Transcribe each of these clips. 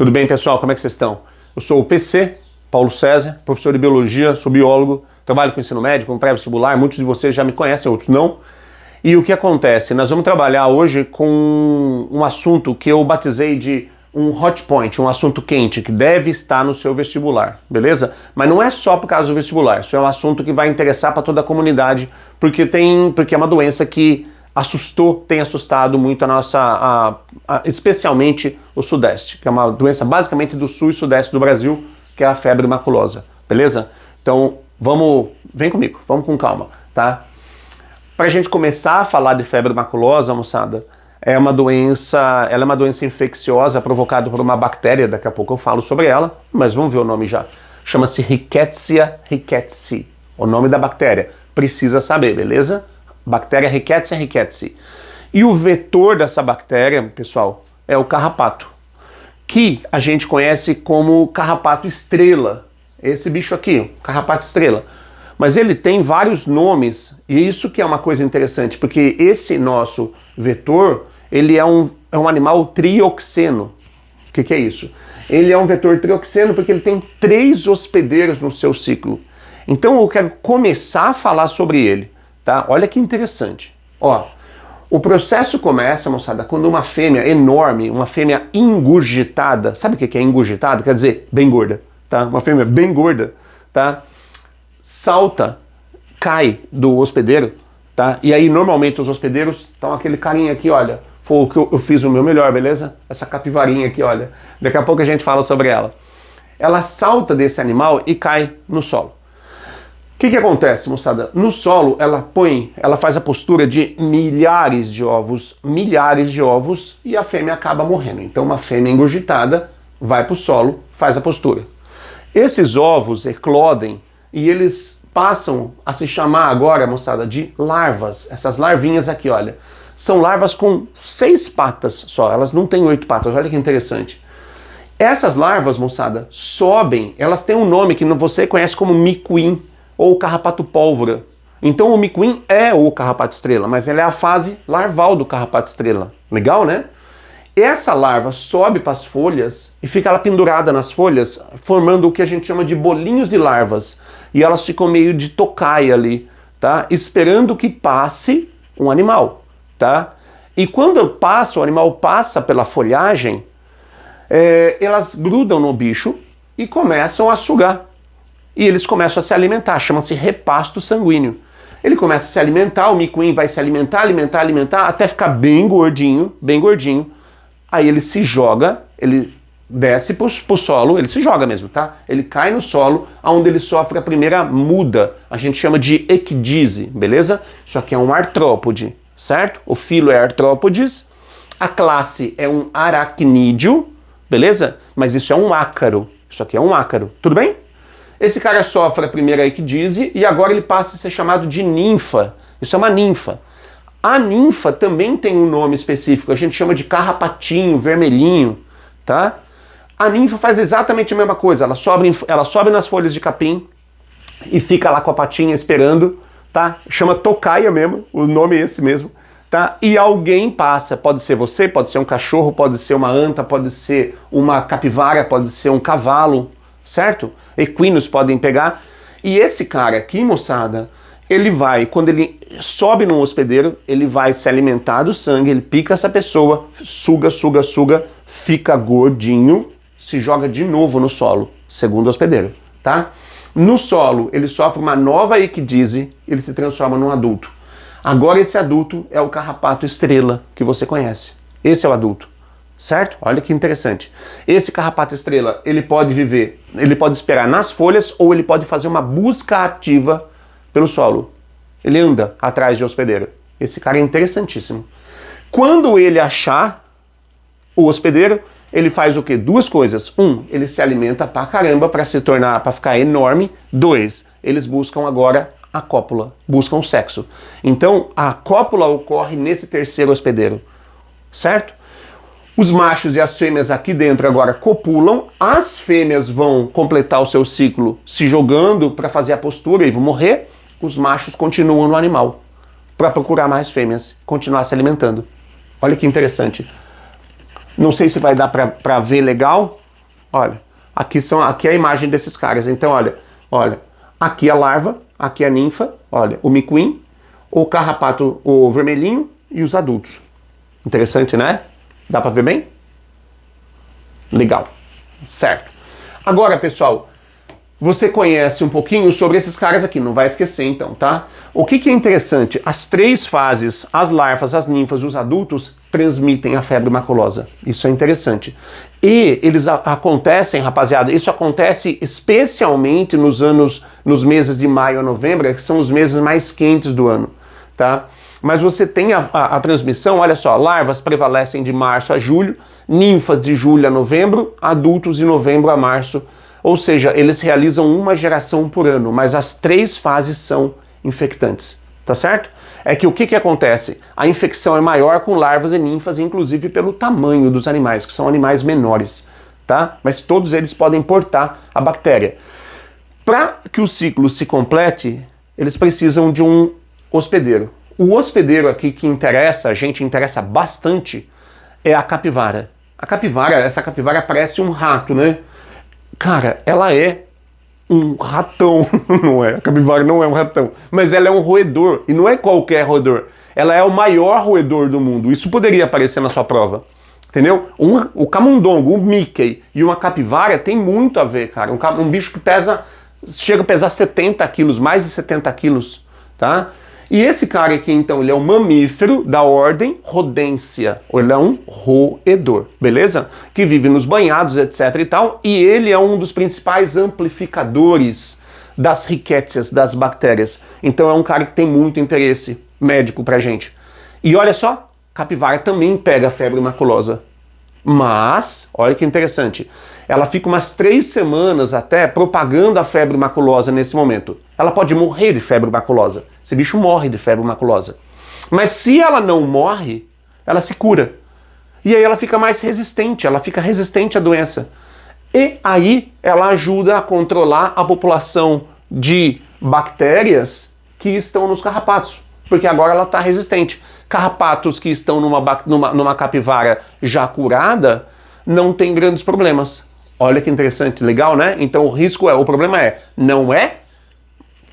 Tudo bem, pessoal? Como é que vocês estão? Eu sou o PC, Paulo César, professor de biologia, sou biólogo, trabalho com ensino médio, com pré-vestibular, muitos de vocês já me conhecem, outros não. E o que acontece? Nós vamos trabalhar hoje com um assunto que eu batizei de um hot point, um assunto quente, que deve estar no seu vestibular, beleza? Mas não é só por causa do vestibular, isso é um assunto que vai interessar para toda a comunidade, porque é uma doença que tem assustado muito a nossa, especialmente o Sudeste, que é uma doença basicamente do Sul e Sudeste do Brasil, que é a febre maculosa, beleza? Então, vem comigo, vamos com calma, tá? Pra gente começar a falar de febre maculosa, moçada, ela é uma doença infecciosa provocada por uma bactéria, daqui a pouco eu falo sobre ela, mas vamos ver o nome já. Chama-se Rickettsia rickettsii, o nome da bactéria, precisa saber, beleza? Bactéria Rickettsia rickettsii. E o vetor dessa bactéria, pessoal, é o carrapato, que a gente conhece como carrapato estrela. Esse bicho aqui, carrapato estrela. Mas ele tem vários nomes, e isso que é uma coisa interessante, porque esse nosso vetor, ele é um animal trioxeno. O que é isso? Ele é um vetor trioxeno porque ele tem 3 hospedeiros no seu ciclo. Então eu quero começar a falar sobre ele. Tá? Olha que interessante. Ó, o processo começa, moçada, quando uma fêmea enorme, uma fêmea ingurgitada, sabe o que é ingurgitada? Quer dizer, bem gorda, tá? Uma fêmea bem gorda, tá? Salta, cai do hospedeiro, tá? E aí normalmente os hospedeiros estão aquele carinha aqui, olha, foi o que eu fiz o meu melhor, beleza? Essa capivarinha aqui, olha. Daqui a pouco a gente fala sobre ela. Ela salta desse animal e cai no solo. O que acontece, moçada? No solo, ela faz a postura de milhares de ovos, e a fêmea acaba morrendo. Então, uma fêmea engurgitada vai para o solo, faz a postura. Esses ovos eclodem e eles passam a se chamar agora, moçada, de larvas. Essas larvinhas aqui, olha, são larvas com 6 patas só, elas não têm 8 patas, olha que interessante. Essas larvas, moçada, sobem, elas têm um nome que você conhece como miquim, ou carrapato pólvora. Então o miquim é o carrapato estrela, mas ele é a fase larval do carrapato estrela. Legal, né? Essa larva sobe para as folhas e fica ela pendurada nas folhas, formando o que a gente chama de bolinhos de larvas. E elas ficam meio de tocaia ali, tá? Esperando que passe um animal, tá? E quando o animal passa pela folhagem, elas grudam no bicho e começam a sugar. E eles começam a se alimentar, chama-se repasto sanguíneo. Ele começa a se alimentar, o miquim vai se alimentar, até ficar bem gordinho. Aí ele se joga, ele desce pro solo, ele se joga mesmo, tá? Ele cai no solo, onde ele sofre a primeira muda, a gente chama de ecdise, beleza? Isso aqui é um artrópode, certo? O filo é Arthropodes, a classe é um aracnídeo, beleza? Mas isso é um ácaro, isso aqui é um ácaro, tudo bem? Esse cara sofre a primeira ecdise e agora ele passa a ser chamado de ninfa. Isso é uma ninfa. A ninfa também tem um nome específico, a gente chama de carrapatinho, vermelhinho, tá? A ninfa faz exatamente a mesma coisa, ela sobe nas folhas de capim e fica lá com a patinha esperando, tá? Chama tocaia mesmo, o nome é esse mesmo, tá? E alguém passa, pode ser você, pode ser um cachorro, pode ser uma anta, pode ser uma capivara, pode ser um cavalo, certo? Equinos podem pegar. E esse cara aqui, moçada, quando ele sobe num hospedeiro, ele vai se alimentar do sangue, ele pica essa pessoa, suga, fica gordinho, se joga de novo no solo, segundo o hospedeiro, tá? No solo, ele sofre uma nova ecdise, ele se transforma num adulto. Agora esse adulto é o carrapato estrela que você conhece. Esse é o adulto. Certo? Olha que interessante. Esse carrapato estrela, ele pode esperar nas folhas ou ele pode fazer uma busca ativa pelo solo. Ele anda atrás de hospedeiro. Esse cara é interessantíssimo. Quando ele achar o hospedeiro, ele faz o quê? 2 coisas. 1, ele se alimenta pra caramba para ficar enorme. 2, eles buscam agora a cópula, buscam sexo. Então, a cópula ocorre nesse terceiro hospedeiro. Certo? Os machos e as fêmeas aqui dentro agora copulam, as fêmeas vão completar o seu ciclo se jogando para fazer a postura e vão morrer, os machos continuam no animal para procurar mais fêmeas, continuar se alimentando. Olha que interessante. Não sei se vai dar para ver legal, Olha, aqui é a imagem desses caras. Então, olha, aqui a larva, aqui a ninfa, olha, o miquim, o carrapato, o vermelhinho e os adultos. Interessante, né? Dá pra ver bem? Legal. Certo. Agora, pessoal, você conhece um pouquinho sobre esses caras aqui, não vai esquecer então, tá? O que é interessante? As 3 fases, as larvas, as ninfas e os adultos, transmitem a febre maculosa. Isso é interessante. E eles acontecem, rapaziada, isso acontece especialmente nos meses de maio a novembro, que são os meses mais quentes do ano, tá? Mas você tem a transmissão, olha só, larvas prevalecem de março a julho, ninfas de julho a novembro, adultos de novembro a março. Ou seja, eles realizam uma geração por ano, mas as 3 fases são infectantes, tá certo? É que o que acontece? A infecção é maior com larvas e ninfas, inclusive pelo tamanho dos animais, que são animais menores, tá? Mas todos eles podem portar a bactéria. Para que o ciclo se complete, eles precisam de um hospedeiro. O hospedeiro aqui que interessa, a gente interessa bastante, é a capivara. Essa capivara parece um rato, né? Cara, ela é um ratão, não é? A capivara não é um ratão, mas ela é um roedor, e não é qualquer roedor. Ela é o maior roedor do mundo. Isso poderia aparecer na sua prova, entendeu? O camundongo, o Mickey e uma capivara tem muito a ver, cara. Um bicho que chega a pesar 70 quilos, mais de 70 quilos, tá? E esse cara aqui, então, ele é um mamífero da ordem Rodentia. Ele é um roedor, beleza? Que vive nos banhados, etc e tal. E ele é um dos principais amplificadores das rickétsias, das bactérias. Então é um cara que tem muito interesse médico pra gente. E olha só, capivara também pega febre maculosa. Mas, olha que interessante, ela fica umas 3 semanas até propagando a febre maculosa nesse momento. Ela pode morrer de febre maculosa. Esse bicho morre de febre maculosa. Mas se ela não morre, ela se cura. E aí ela fica mais resistente, ela fica resistente à doença. E aí ela ajuda a controlar a população de bactérias que estão nos carrapatos. Porque agora ela está resistente. Carrapatos que estão numa capivara já curada não tem grandes problemas. Olha que interessante, legal, né? Então o problema não é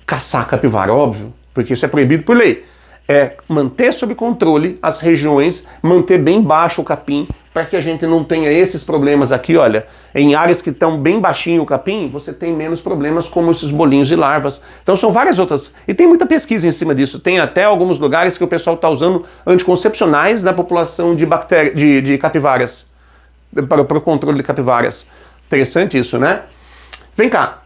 caçar a capivara, óbvio, porque isso é proibido por lei. É manter sob controle as regiões, manter bem baixo o capim, para que a gente não tenha esses problemas aqui, olha. Em áreas que estão bem baixinho o capim, você tem menos problemas como esses bolinhos de larvas. Então são várias outras. E tem muita pesquisa em cima disso. Tem até alguns lugares que o pessoal está usando anticoncepcionais na população de capivaras, para o controle de capivaras. Interessante isso, né? Vem cá.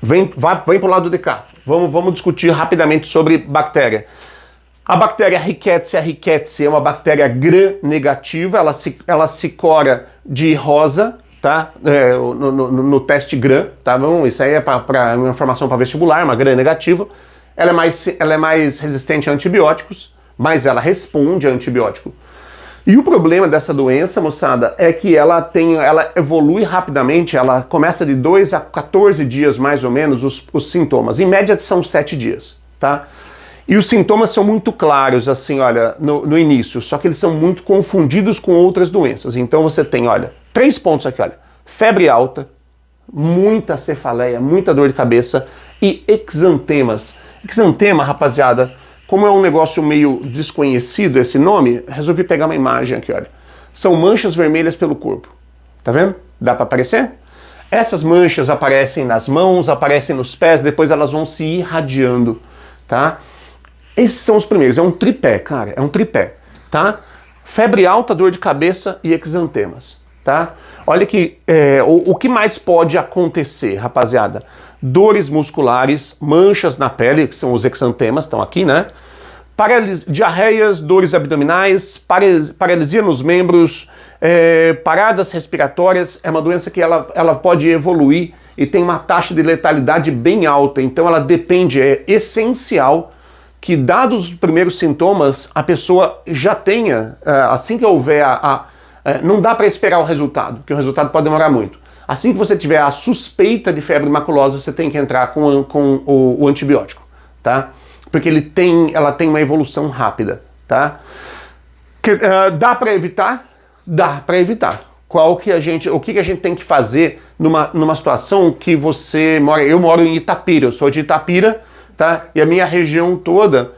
Vem pro lado de cá. Vamos discutir rapidamente sobre bactéria. A bactéria Rickettsia rickettsii é uma bactéria gram-negativa, ela se cora de rosa, tá? No teste gram, tá bom? Isso aí é para uma informação para vestibular, uma gram-negativa. Ela é mais resistente a antibióticos, mas ela responde a antibiótico. E o problema dessa doença, moçada, é que ela evolui rapidamente, ela começa de 2 a 14 dias, mais ou menos, os sintomas. Em média são 7 dias, tá? E os sintomas são muito claros, assim, olha, no início, só que eles são muito confundidos com outras doenças. Então você tem, olha, 3 pontos aqui, olha, febre alta, muita cefaleia, muita dor de cabeça e exantemas. Exantema, rapaziada, como é um negócio meio desconhecido esse nome, resolvi pegar uma imagem aqui, olha. São manchas vermelhas pelo corpo. Tá vendo? Dá para aparecer? Essas manchas aparecem nas mãos, aparecem nos pés, depois elas vão se irradiando, tá? Esses são os primeiros, é um tripé, cara, é um tripé, tá? Febre alta, dor de cabeça e exantemas, tá? Olha que, o que mais pode acontecer, rapaziada? Dores musculares, manchas na pele, que são os exantemas, estão aqui, né? Diarreias, dores abdominais, paralisia nos membros, paradas respiratórias. É uma doença que ela pode evoluir e tem uma taxa de letalidade bem alta. Então ela depende, é essencial que, dados os primeiros sintomas, a pessoa já tenha, assim que houver não dá para esperar o resultado, porque o resultado pode demorar muito. Assim que você tiver a suspeita de febre maculosa, você tem que entrar com o antibiótico, tá? Porque ela tem uma evolução rápida, tá? Dá para evitar? Dá para evitar. o que a gente tem que fazer numa situação que você mora. Eu moro em Itapira, eu sou de Itapira, tá? E a minha região toda,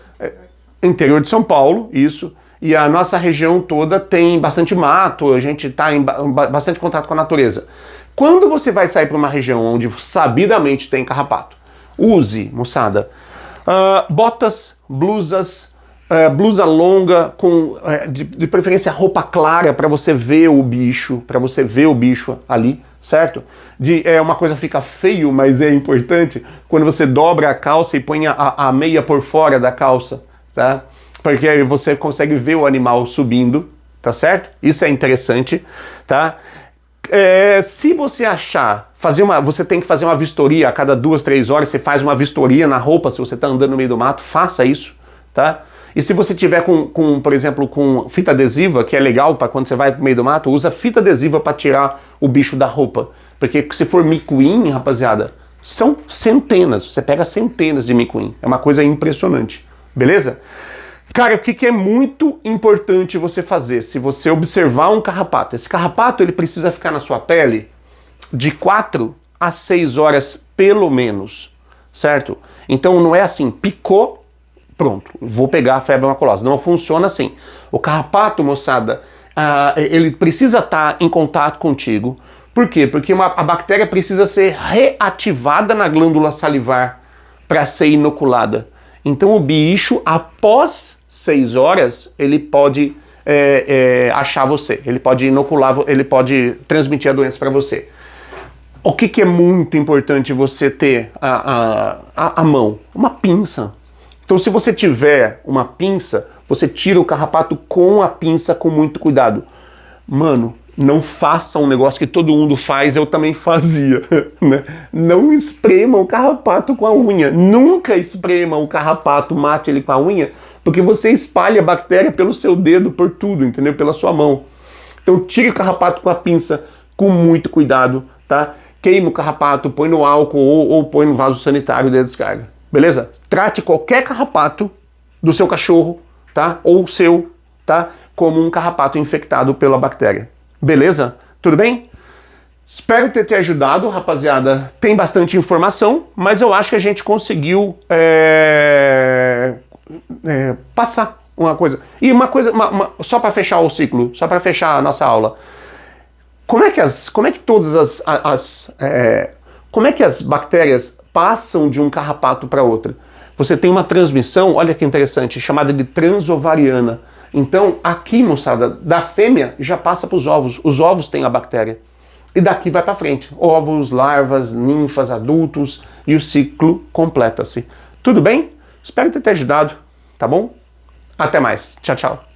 interior de São Paulo, isso, e a nossa região toda tem bastante mato, a gente está em bastante contato com a natureza. Quando você vai sair para uma região onde sabidamente tem carrapato, use, moçada, botas, blusas, blusa longa, de preferência roupa clara para você ver o bicho, ali, certo? Uma coisa fica feio, mas é importante, quando você dobra a calça e põe a meia por fora da calça, tá? Porque aí você consegue ver o animal subindo, tá certo? Isso é interessante, tá? Se você achar, você tem que fazer uma vistoria a cada 2, 3 horas, você faz uma vistoria na roupa, se você está andando no meio do mato, faça isso, tá? E se você tiver por exemplo, com fita adesiva, que é legal para quando você vai pro meio do mato, usa fita adesiva para tirar o bicho da roupa. Porque se for micuim, rapaziada, são centenas, você pega centenas de micuim. É uma coisa impressionante, beleza? Cara, o que é muito importante você fazer? Se você observar um carrapato, esse carrapato ele precisa ficar na sua pele de 4 a 6 horas pelo menos, certo? Então não é assim, picou, pronto, vou pegar a febre maculosa. Não funciona assim. O carrapato, moçada, ele precisa estar em contato contigo. Por quê? Porque a bactéria precisa ser reativada na glândula salivar para ser inoculada. Então o bicho, após 6 horas, ele pode achar você, ele pode inocular, ele pode transmitir a doença para você. O que é muito importante você ter a mão? Uma pinça. Então se você tiver uma pinça, você tira o carrapato com a pinça com muito cuidado. Mano, não faça um negócio que todo mundo faz, eu também fazia, né? Não esprema o carrapato com a unha. Nunca esprema o carrapato, mate ele com a unha, porque você espalha a bactéria pelo seu dedo, por tudo, entendeu? Pela sua mão. Então tire o carrapato com a pinça com muito cuidado, tá? Queima o carrapato, põe no álcool ou põe no vaso sanitário da descarga, beleza? Trate qualquer carrapato do seu cachorro, tá? Ou seu, tá? Como um carrapato infectado pela bactéria. Beleza? Tudo bem? Espero ter te ajudado, rapaziada. Tem bastante informação, mas eu acho que a gente conseguiu passar uma coisa. E uma coisa, só para fechar o ciclo, só para fechar a nossa aula. Como é que as bactérias passam de um carrapato para outra? Você tem uma transmissão, olha que interessante, chamada de transovariana. Então, aqui, moçada, da fêmea já passa para os ovos. Os ovos têm a bactéria. E daqui vai para frente. Ovos, larvas, ninfas, adultos, e o ciclo completa-se. Tudo bem? Espero ter te ajudado, tá bom? Até mais. Tchau, tchau.